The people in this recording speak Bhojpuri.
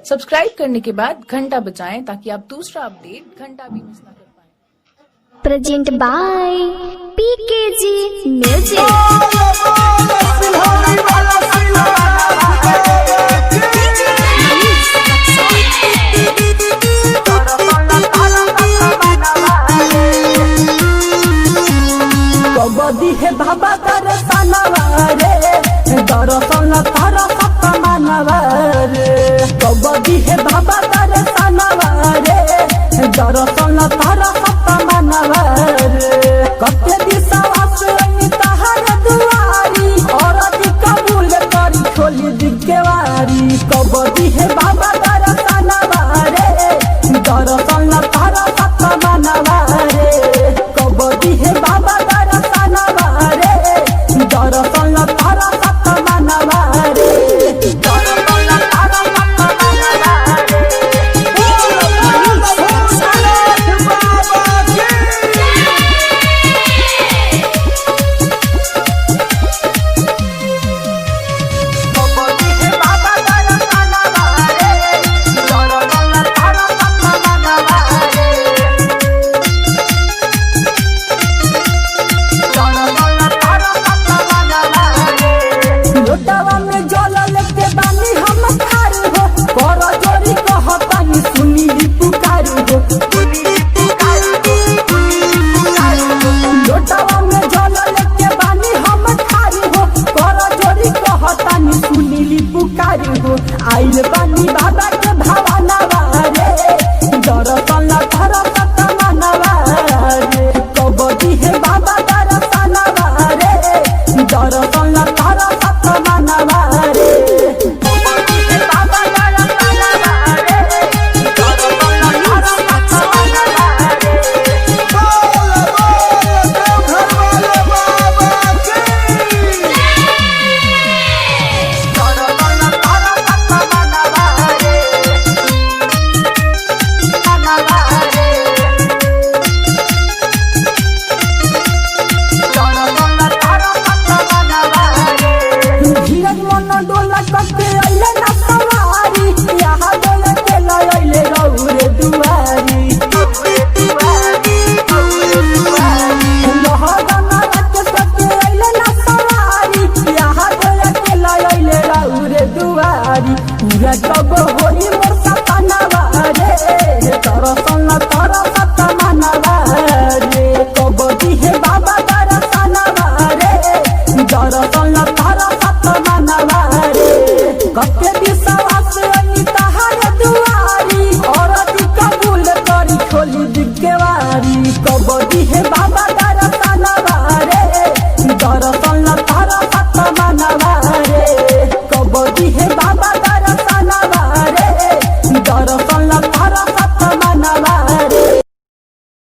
सब्सक्राइब करने के बाद घंटा बजाएं ताकि आप दूसरा अपडेट घंटा भी मिस ना कर पाएं। Present by PKG music. Kabaddi है बाबा दर्शनवा रे, दर्शन तारा सपमानवा रे। कबड्डी है बाबा दर्शनवा रे, दर्शन तारा सपमानवा रे। कते विश्वास तहार दुआरी, और कबूल करी खोली दिगवारी। कबड्डी है बाबा दर्शनवा रे, दर्शन तारा सपमानवा रे। कबड्डी है बाबा आइल बानी बाबा के भावनवा रे, दर्शन तारा सपमानवा रे। कबड्डी है बाबा दर्शनवा रे, दर्शन तारा सपमानवा रे। कबड्डी है बाबा दर्शनवा रे, दर्शन तारा सपमानवा रे। जब होई मोर सपनावा रे, दर्शन तारा सपमानवा रे। कबड्डी है बाबा दर्शनवा रे, दर्शन तारा सपमानवा रे। कते विश्वास तहार दुआरी, और कबूल करी खोली दिगवारी। कबड्डी है बाबा